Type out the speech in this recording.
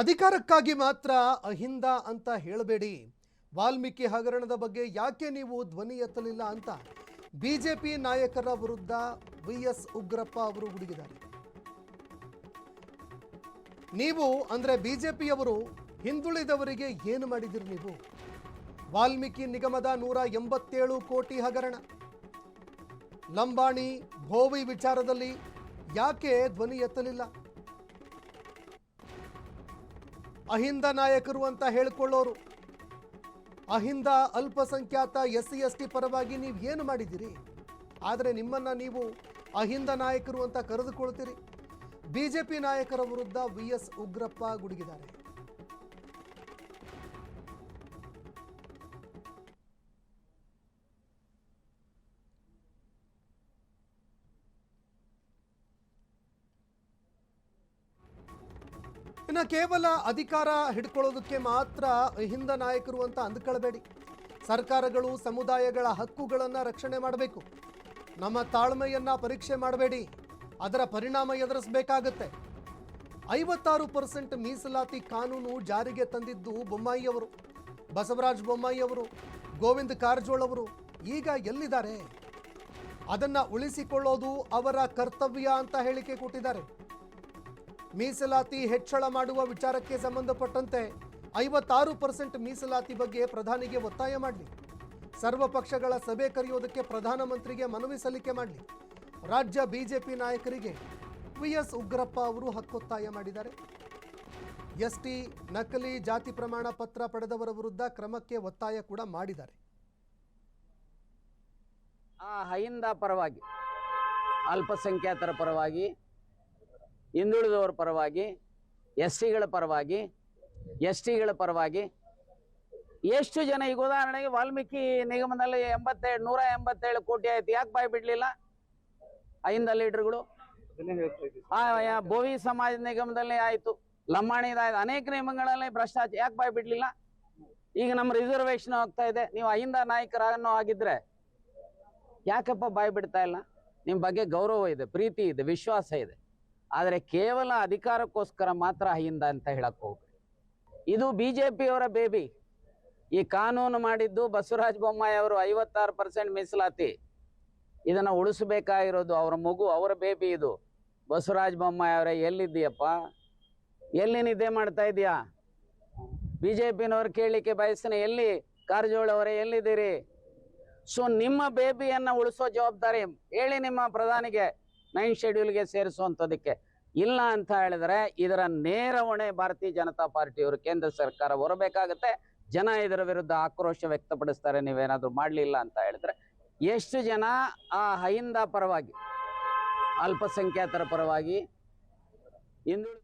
ಅಧಿಕಾರಕ್ಕಾಗಿ ಮಾತ್ರ ಅಹಿಂದ ಅಂತ ಹೇಳಬೇಡಿ. ವಾಲ್ಮೀಕಿ ಹಗರಣದ ಬಗ್ಗೆ ಯಾಕೆ ನೀವು ಧ್ವನಿ ಎತ್ತಲಿಲ್ಲ ಅಂತ ಬಿಜೆಪಿ ನಾಯಕರ ವಿರುದ್ಧ ವಿಎಸ್ ಉಗ್ರಪ್ಪ ಅವರು ಗುಡುಗಿದ್ದಾರೆ. ನೀವು ಅಂದ್ರೆ ಬಿಜೆಪಿಯವರು ಹಿಂದುಳಿದವರಿಗೆ ಏನು ಮಾಡಿದಿರಿ ನೀವು? ವಾಲ್ಮೀಕಿ ನಿಗಮದ 187 ಕೋಟಿ ಹಗರಣ, ಲಂಬಾಣಿ ಭೋವಿ ವಿಚಾರದಲ್ಲಿ ಯಾಕೆ ಧ್ವನಿ ಎತ್ತಲಿಲ್ಲ? ಅಹಿಂದ ನಾಯಕರು ಅಂತ ಹೇಳಿಕೊಳ್ಳೋರು, ಅಹಿಂದ ಅಲ್ಪಸಂಖ್ಯಾತ SC ST ಪರವಾಗಿ ನೀವು ಏನು ಮಾಡಿದ್ದೀರಿ? ಆದರೆ ನಿಮ್ಮನ್ನ ನೀವು ಅಹಿಂದ ನಾಯಕರು ಅಂತ ಕರೆದುಕೊಳ್ತೀರಿ. ಬಿಜೆಪಿ ನಾಯಕರ ವಿರುದ್ಧ ವಿಎಸ್ ಉಗ್ರಪ್ಪ ಗುಡುಗಿದ್ದಾರೆ. ಇನ್ನು ಕೇವಲ ಅಧಿಕಾರ ಹಿಡ್ಕೊಳ್ಳೋದಕ್ಕೆ ಮಾತ್ರ ಅಹಿಂದ ನಾಯಕರು ಅಂತ ಅಂದುಕೊಳ್ಳಬೇಡಿ. ಸರ್ಕಾರಗಳು ಸಮುದಾಯಗಳ ಹಕ್ಕುಗಳನ್ನು ರಕ್ಷಣೆ ಮಾಡಬೇಕು. ನಮ್ಮ ತಾಳ್ಮೆಯನ್ನ ಪರೀಕ್ಷೆ ಮಾಡಬೇಡಿ, ಅದರ ಪರಿಣಾಮ ಎದುರಿಸಬೇಕಾಗತ್ತೆ. 56% ಮೀಸಲಾತಿ ಕಾನೂನು ಜಾರಿಗೆ ತಂದಿದ್ದು ಬೊಮ್ಮಾಯಿಯವರು, ಬಸವರಾಜ ಬೊಮ್ಮಾಯಿಯವರು, ಗೋವಿಂದ ಕಾರಜೋಳ ಅವರು. ಈಗ ಎಲ್ಲಿದ್ದಾರೆ? ಅದನ್ನ ಉಳಿಸಿಕೊಳ್ಳೋದು ಅವರ ಕರ್ತವ್ಯ ಅಂತ ಹೇಳಿಕೆ ಕೊಟ್ಟಿದ್ದಾರೆ. ಮೀಸಲಾತಿ ಹೆಚ್ಚಳ ಮಾಡುವ ವಿಚಾರಕ್ಕೆ ಸಂಬಂಧಪಟ್ಟಂತೆ 56% ಮೀಸಲಾತಿ ಬಗ್ಗೆ ಪ್ರಧಾನಿಗೆ ಒತ್ತಾಯ ಮಾಡಲಿ. ಸರ್ವ ಪಕ್ಷಗಳ ಸಭೆ ಕರೆಯೋದಕ್ಕೆ ಪ್ರಧಾನಮಂತ್ರಿಗೆ ಮನವಿ ಸಲ್ಲಿಕೆ ಮಾಡಲಿ. ರಾಜ್ಯ ಬಿಜೆಪಿ ನಾಯಕರಿಗೆ ವಿಎಸ್ ಉಗ್ರಪ್ಪ ಅವರು ಹಕ್ಕೊತ್ತಾಯ ಮಾಡಿದ್ದಾರೆ. ST ನಕಲಿ ಜಾತಿ ಪ್ರಮಾಣ ಪತ್ರ ಪಡೆದವರ ವಿರುದ್ಧ ಕ್ರಮಕ್ಕೆ ಒತ್ತಾಯ ಕೂಡ ಮಾಡಿದ್ದಾರೆ. ಅಹಿಂದ ಪರವಾಗಿ, ಅಲ್ಪಸಂಖ್ಯಾತರ ಪರವಾಗಿ, ಹಿಂದುಳಿದವರ ಪರವಾಗಿ, SCಗಳ ಪರವಾಗಿ, STಗಳ ಪರವಾಗಿ ಎಷ್ಟು ಜನ? ಈಗ ಉದಾಹರಣೆಗೆ ವಾಲ್ಮೀಕಿ ನಿಗಮದಲ್ಲಿ 187 ಕೋಟಿ ಆಯ್ತು, ಯಾಕೆ ಬಾಯಿ ಬಿಡ್ಲಿಲ್ಲ ಅಹಿಂದ ಲೀಡರ್ಗಳು? ಬೋವಿ ಸಮಾಜ ನಿಗಮದಲ್ಲಿ ಆಯ್ತು, ಲಂಬಾಣಿದಾಯ್ತು, ಅನೇಕ ನಿಯಮಗಳಲ್ಲಿ ಭ್ರಷ್ಟಾಚಾರ, ಯಾಕೆ ಬಾಯಿ ಬಿಡ್ಲಿಲ್ಲ? ಈಗ ನಮ್ಮ ರಿಸರ್ವೇಶನ್ ಹೋಗ್ತಾ ಇದೆ. ನೀವು ಅಹಿಂದ ನಾಯಕರನ್ನು ಆಗಿದ್ರೆ ಯಾಕಪ್ಪ ಬಾಯಿ ಬಿಡ್ತಾ ಇಲ್ಲ? ನಿಮ್ಮ ಬಗ್ಗೆ ಗೌರವ ಇದೆ, ಪ್ರೀತಿ ಇದೆ, ವಿಶ್ವಾಸ ಇದೆ. ಆದರೆ ಕೇವಲ ಅಧಿಕಾರಕ್ಕೋಸ್ಕರ ಮಾತ್ರ ಅಹಿಂದ ಅಂತ ಹೇಳಕ್ ಹೋಗ್ಬೇಡಿ. ಇದು ಬಿಜೆಪಿಯವರ ಬೇಬಿ. ಈ ಕಾನೂನು ಮಾಡಿದ್ದು ಬಸವರಾಜ ಬೊಮ್ಮಾಯಿ ಅವರು. 56% ಮೀಸಲಾತಿ, ಇದನ್ನ ಉಳಿಸಬೇಕಾಗಿರೋದು ಅವರ ಮಗು, ಅವರ ಬೇಬಿ ಇದು. ಬಸವರಾಜ ಬೊಮ್ಮಾಯಿ ಅವರೇ, ಎಲ್ಲಿದ್ದೀಯಪ್ಪ? ಎಲ್ಲಿ ನಿದ್ದೆ ಮಾಡ್ತಾ ಇದೀಯಾ? ಬಿಜೆಪಿನವ್ರು ಕೇಳಲಿಕ್ಕೆ ಬಯಸ್ತಾನೆ, ಎಲ್ಲಿ ಕಾರಜೋಳ ಅವರೇ ಎಲ್ಲಿದ್ದೀರಿ? ಸೊ ನಿಮ್ಮ ಬೇಬಿಯನ್ನ ಉಳಿಸೋ ಜವಾಬ್ದಾರಿ ಹೇಳಿ ನಿಮ್ಮ ಪ್ರಧಾನಿಗೆ 9th ಶೆಡ್ಯೂಲ್ಗೆ ಸೇರಿಸುವಂಥದಕ್ಕೆ. ಇಲ್ಲ ಅಂತ ಹೇಳಿದ್ರೆ ಇದರ ನೇರ ಹೊಣೆ ಭಾರತೀಯ ಜನತಾ ಪಾರ್ಟಿಯವರು, ಕೇಂದ್ರ ಸರ್ಕಾರ ಹೊರಬೇಕಾಗತ್ತೆ. ಜನ ಇದರ ವಿರುದ್ಧ ಆಕ್ರೋಶ ವ್ಯಕ್ತಪಡಿಸ್ತಾರೆ ನೀವೇನಾದ್ರೂ ಮಾಡಲಿಲ್ಲ ಅಂತ ಹೇಳಿದ್ರೆ. ಎಷ್ಟು ಜನ ಆ ಅಹಿಂದ ಪರವಾಗಿ, ಅಲ್ಪಸಂಖ್ಯಾತರ ಪರವಾಗಿ, ಹಿಂದುಳಿದ